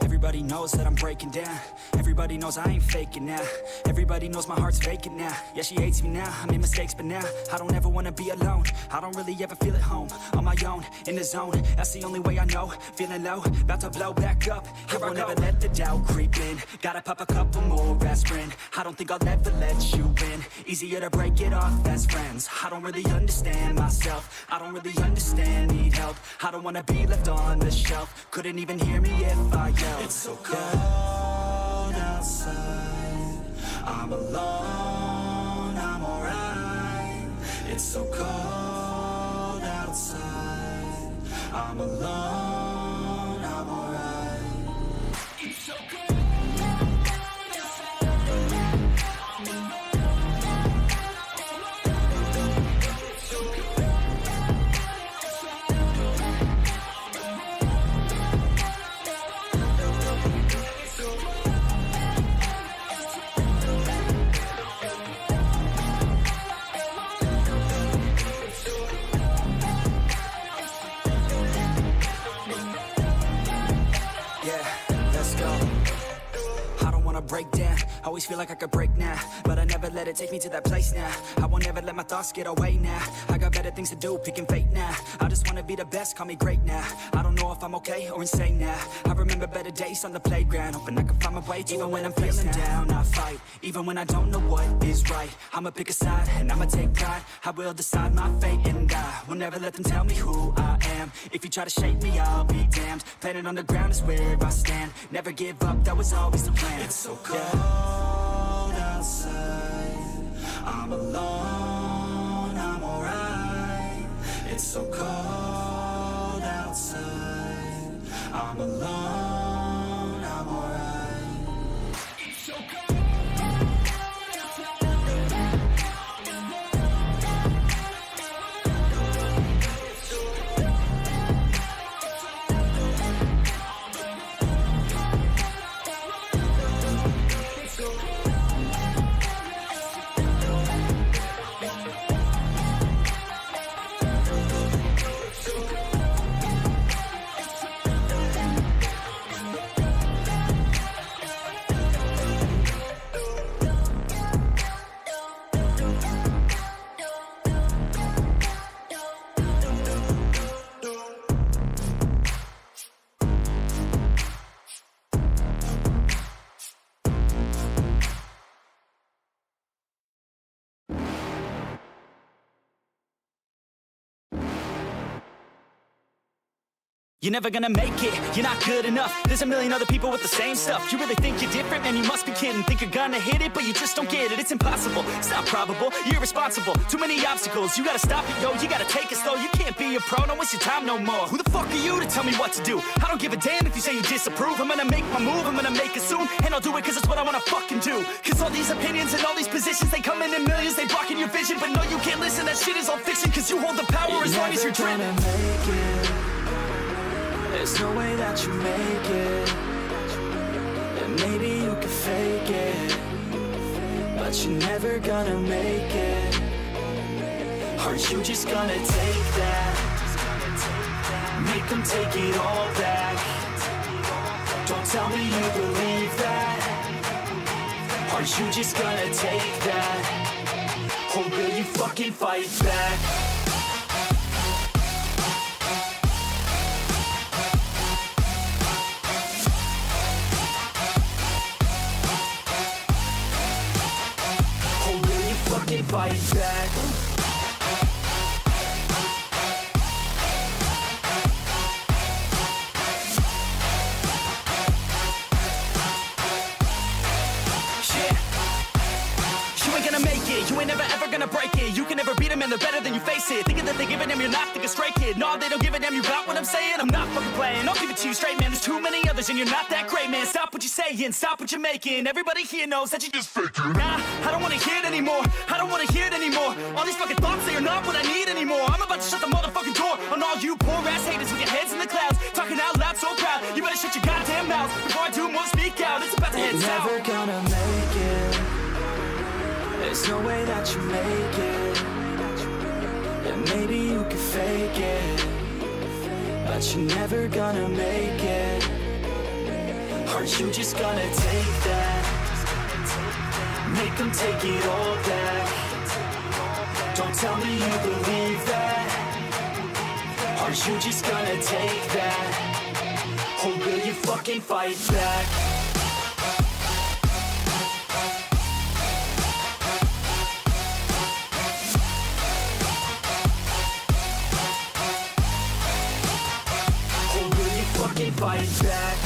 Everybody knows that I'm breaking down. Everybody knows I ain't faking now. Everybody knows my heart's vacant now. Yeah, she hates me now, I made mistakes, but now I don't ever wanna be alone. I don't really ever feel at home, on my own, in the zone. That's the only way I know, feeling low, about to blow back up. Here I won't ever let the doubt creep in. Gotta pop a couple more aspirin. I don't think I'll ever let you in. Easier to break it off best friends. I don't really understand myself, I don't really understand, need help. I don't wanna be left on the shelf. Couldn't even hear me if I yelled. It's so cold outside, I'm alone, I'm alright. It's so cold outside, I'm alone, I'm alright. It's so cold. Break down, always feel like I could break now, but I never let it take me to that place now. I won't ever let my thoughts get away now. I got better things to do, picking fate now. I just wanna be the best, call me great now. I don't know if I'm okay or insane now. I remember better days on the playground, hoping I can find my way to even when I'm feeling down, I fight, even when I don't know what is right. I'ma pick a side, and I'ma take pride. I will decide my fate, and I will never let them tell me who I am. If you try to shape me, I'll be damned. Planet on the ground is where I stand. Never give up, that was always the plan. It's so cold outside, I'm alone, I'm alright. It's so cold outside, I'm alone, I'm alright. It's so cold. You're never gonna make it, you're not good enough. There's a million other people with the same stuff. You really think you're different? Man, you must be kidding. Think you're gonna hit it, but you just don't get it. It's impossible, it's not probable, you're irresponsible. Too many obstacles, you gotta stop it, yo. You gotta take it slow, you can't be a pro. Don't waste your time no more. Who the fuck are you to tell me what to do? I don't give a damn if you say you disapprove. I'm gonna make my move, I'm gonna make it soon. And I'll do it cause it's what I wanna fucking do. Cause all these opinions and all these positions, they come in millions, they blocking your vision. But no, you can't listen, that shit is all fiction. Cause you hold the power as long as you're driven. There's no way that you make it, and maybe you can fake it, but you're never gonna make it. Are you just gonna take that? Make them take it all back. Don't tell me you believe that. Are you just gonna take that? Or will you fucking fight back? Fight back. You ain't never ever gonna break it. You can never beat them and they're better than you face it. Thinking that they give a damn, you're not, think a straight kid. No, they don't give a damn, you got what I'm saying? I'm not fucking playing, I'll give it to you straight, man. There's too many others and you're not that great, man. Stop what you're saying, stop what you're making. Everybody here knows that you just faking. Nah, I don't wanna hear it anymore, I don't wanna hear it anymore. All these fucking thoughts, they are not what I need anymore. I'm about to shut the motherfucking door on all you poor ass haters with your heads in the clouds, talking out loud so proud. You better shut your goddamn mouth before I do more, speak out. It's about to head south. Never gonna make it. There's no way that you make it, and maybe you can fake it, but you're never gonna make it. Are you just gonna take that? Make them take it all back. Don't tell me you believe that. Are you just gonna take that? Or will you fucking fight back? Or will you fucking fight back?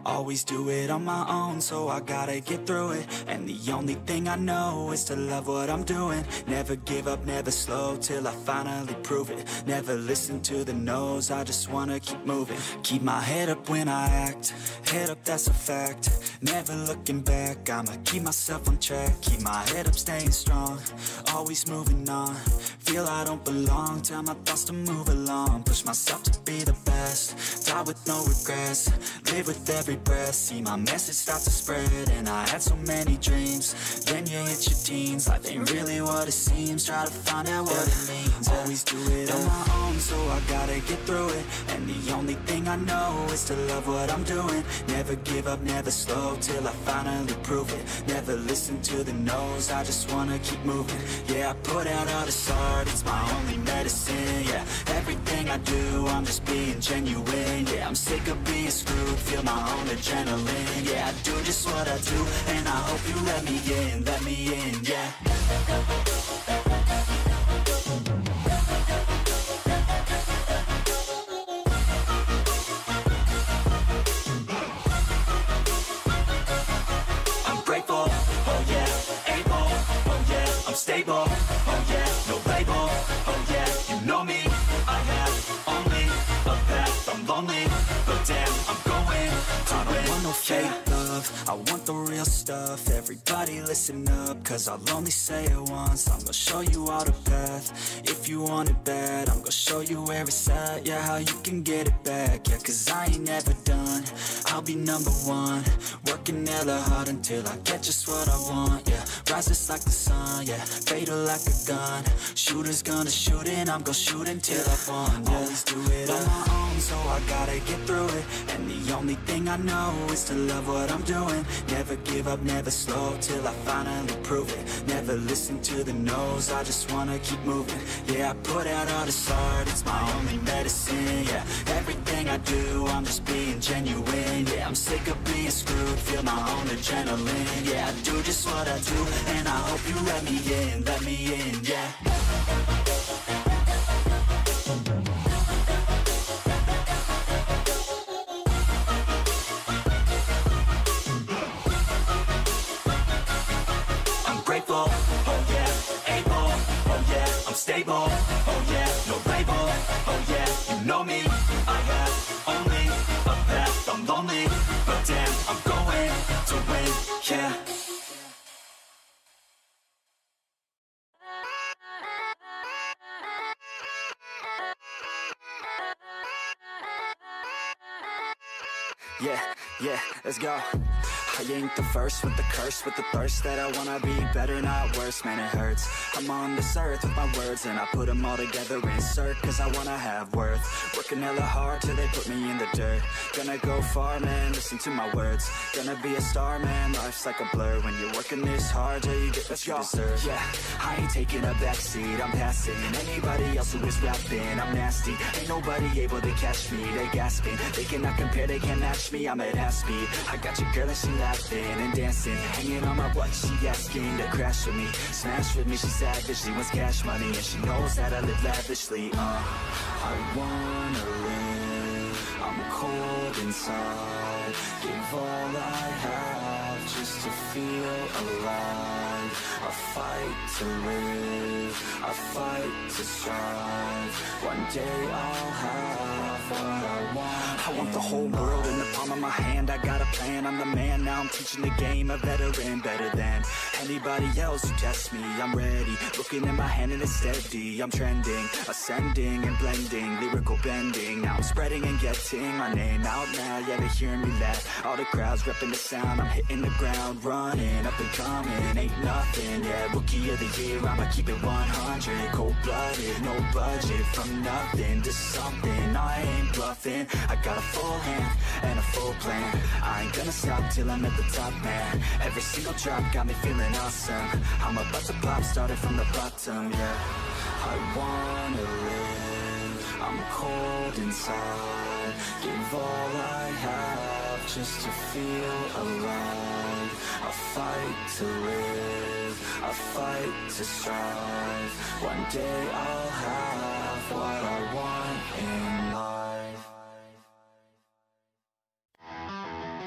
Always do it on my own, so I gotta get through it. And the only thing I know is to love what I'm doing. Never give up, never slow, till I finally prove it. Never listen to the no's, I just wanna keep moving. Keep my head up when I act, head up, that's a fact. Never looking back, I'ma keep myself on track. Keep my head up, staying strong, always moving on. Feel I don't belong, tell my thoughts to move along. Push myself to be the best, die with no regrets. Live with every breath, see my message start to spread. And I had so many dreams, then you hit your teens. Life ain't really what it seems, try to find out what it means. Always do it on my own, so I gotta get through it. And the only thing I know is to love what I'm doing. Never give up, never slow, till I finally prove it. Never listen to the no's, I just wanna keep moving. Yeah, I put out all this art, it's my only medicine. Yeah, everything I do, I'm just being genuine. Yeah, I'm sick of being screwed, feel my own adrenaline. Yeah, I do just what I do, and I hope you let me in, yeah. I'm grateful, oh yeah, able, oh yeah, I'm stable, oh yeah, no label, oh yeah, you know me, I have only a path, I'm lonely, but damn, I'm going to I don't want no fake love, I want the real stuff. Everybody listen up, cause I'll only say it once. I'm gonna show you all the path, if you want it bad. I'm gonna show you where it's at, yeah, how you can get it back. Yeah, cause I ain't never done, I'll be number one. Working hella hard until I get just what I want, yeah. Rises like the sun, yeah, fatal like a gun. Shooter's gonna shoot and I'm gonna shoot until I won, yeah. Always do it on my own, so I gotta get through it. And the only thing I know is to love what I'm doing. Never give up, never slow, till I finally prove it. Never listen to the no's, I just wanna keep moving. Yeah, I put out all this art, it's my only medicine. Yeah, everything I do, I'm just being genuine. Yeah, I'm sick of being screwed, feel my own adrenaline. Yeah, I do just what I do, and I hope you let me in, yeah. Oh yeah, able, oh yeah, I'm stable, oh yeah, no label, oh yeah, you know me, I have only a path, I'm lonely, but damn, I'm going to win, yeah. Yeah, let's go. I ain't the first with the curse, with the thirst that I wanna be better, not worse, man it hurts. I'm on this earth with my words and I put them all together, insert, cause I wanna have worth. Working hella hard till they put me in the dirt. Gonna go far, man, listen to my words. Gonna be a star, man, life's like a blur. When you're working this hard, yeah, you get what you deserve. Yeah, I ain't taking a backseat, I'm passing anybody else who is rapping. I'm nasty, Ain't nobody able to catch me. They gasping, they cannot compare, they can't match me. I'm at half speed. I got your girl and she laughing and dancing, hanging on my butt, she asking to crash with me, smash with me. She savage, she wants cash money, and she knows that I live lavishly. I wanna live, I'm cold inside. Give all I have just to feel alive. I fight to live, I fight to strive. One day I'll have what I want. I want the whole world in the palm of my hand. I got a plan, I'm the man. Now I'm teaching the game, a veteran, better than anybody else who tests me. I'm ready, looking at my hand and it's steady. I'm trending, ascending and blending, lyrical bending. Now I'm spreading and getting my name out now. Yeah, they hearing me laugh. All the crowds repping the sound. I'm hitting the ground running, up and coming, ain't nothing. Yeah, rookie of the year, I'ma keep it 100. Cold-blooded, no budget, from nothing to something. I ain't bluffing, I got a full hand and a full plan. I ain't gonna stop till I'm at the top, man. Every single drop got me feeling awesome. I'm about to pop, started from the bottom, yeah. I wanna live, I'm cold inside. Give all I have just to feel alive. I fight to live, I fight to strive. One day I'll have what I want in life.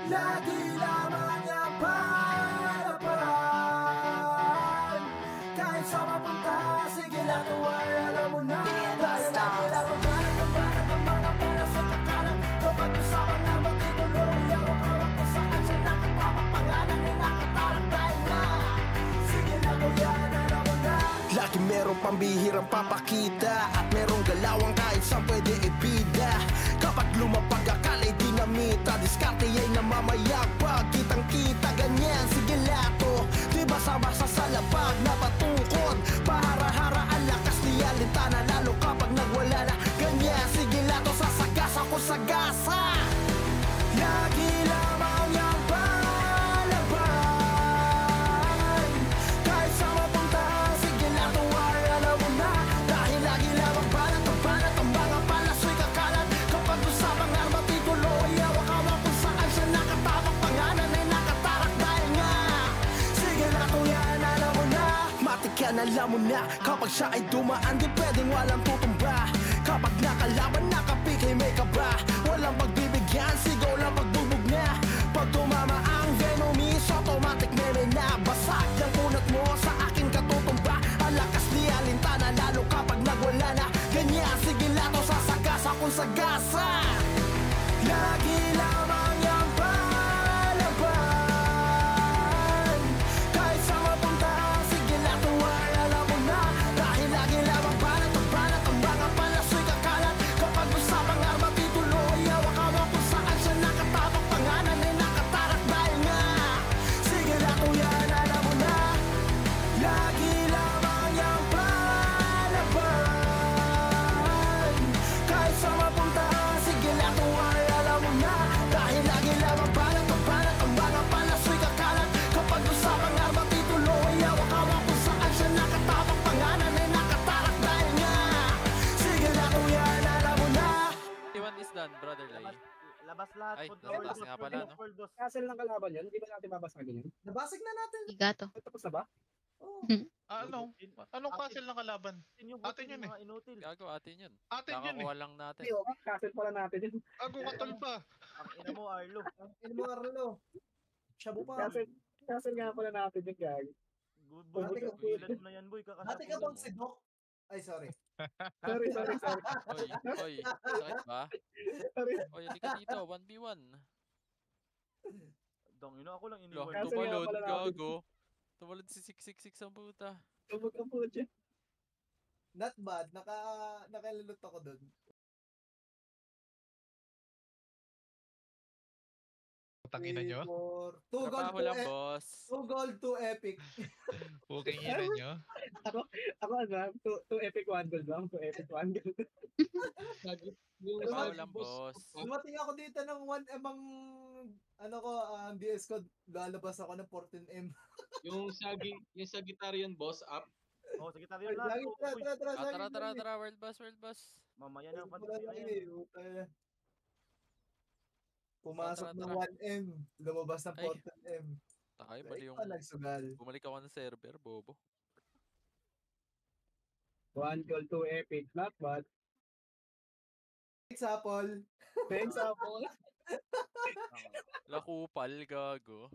Lagi lamang ang palaparan. Kahit sa mapunta, sige lang tuwal, alam mo na. Dahil lagi lamang palaparan ang mga pera sa kakalan. Kapag usapan na magtituloy, ako kawag ko saan siya nakapapapangalan ay nakatarang dahil na. Sige lang tuyan, alam mo na. Lagi merong pambihirang papakita at merong galawang kahit saan pwede ibida. Kapag lumapag akala'y dinamita, diskarte ay namamayagpag. Kitang-kita ganyan, sige lato. Di basa-basa sa lapag na patukod. Pahara-hara ang lakas ni alintana, lalo kapag nagwala na. Ganyan, sige lato, sasagas ako sa gasa. Lagi lamang yung palaban. Kahit sa mapunta, sige lato ay alam mo na. Dahil lagi lamang balat ang mga palasoy kakalat. Kapag usapang arma tituloy, hawak-hawak kung saan siya nakatapang. Pangalan ay nakatarak dahil nga sige lato yan, alam mo na. Matik yan, alam mo na. Kapag siya ay dumaan, di pwedeng walang tutumba. Kapag nakalaban, nakapikay may kaba. Walang pagbibigyan, sigaw lang pagbubog na. Pag tumama ang venomis, automatic meme na. Basag ng kunat mo, sa akin katutumba. Ang lakas ni alintana, lalo kapag nagwala na. Ganyan, sige lato, sasagas akong sagasa. Lagi lamang yung palaban. Kahit sa mapunta, sige lato ay alam mo na. Dahil lagi lamang balat ang mga palasoy kakalat. Kapag usapang arma tituloy, hawak-hawak kung saan siya nakatapang. Pangalan ay nakatarak dahil nga sige lato yan, alam mo na. Lagi lamang yung palaban. Kahit sa mapunta, sige lato ay alam mo na. Dahil lagi lamang balat ang mga palasoy kakalat. Kapag usapang arma tituloy, hawak-hawak kung saan siya nakatapang. Pangalan ay nakatarak dahil nga sige lato yan, alam mo na. Iwan is done, brother Lai. Labas lahat. Ay, Punta labas world nga boss, pala, world no? boss, world boss. Castle ng kalaban yun, hindi ba natin babasagin yun? Nabasag na natin. Igato. Tapos na ba? Oh. Anong castle ng kalaban? Yung Atin yun eh. mga inutil. Gago, atin yun. Atin yun eh. Kakakuha lang natin. Hindi, okay, castle pala natin yun. Gago katol pa. Ang ina mo, Arlo. Ano mo, Arlo? Shabu pa. Castle nga pala natin yun, gagi. Good boy. Dati ka- Pigilan mo na yan, boy. Dati ka bang si Doc? Ay, sorry. Sorry. Oy, sakit ba? Sorry. Oy, halika dito, 1v1. Dong, ako lang Lo, iniwan. Kasi tumalon, nga pala natin. gago. Tumalon si 666 ang puta. Tubog ang po dyan. Not bad. Nakalulot ako dun. Tangina nyo. 2 gold, Trabaho lang, boss. 2 gold, 2 epic. Puking ina nyo. Ako ano, 2 epic 1 gold lang, 2 epic 1 gold. Trabaho lang, boss. Dumating ako dito ng 1M ang DS ko, lalabas ako ng 14M. Yung Sagittarian boss up. Oh, sige tayo lahat. Lagi, tara, Tara, world boss. Mamaya na ang Wala fantasy na lang yan. eh. Puta. Pumasok Tara, ng tara. 1M. Lumabas ng Ay. Portal M. Takay, Ay, mali yung... ikaw nagsugal. Bumalik ako ng server, bobo. 1 goal, 2 epic. Not bad. Example. Thanks, Apple. Lakupal, gago.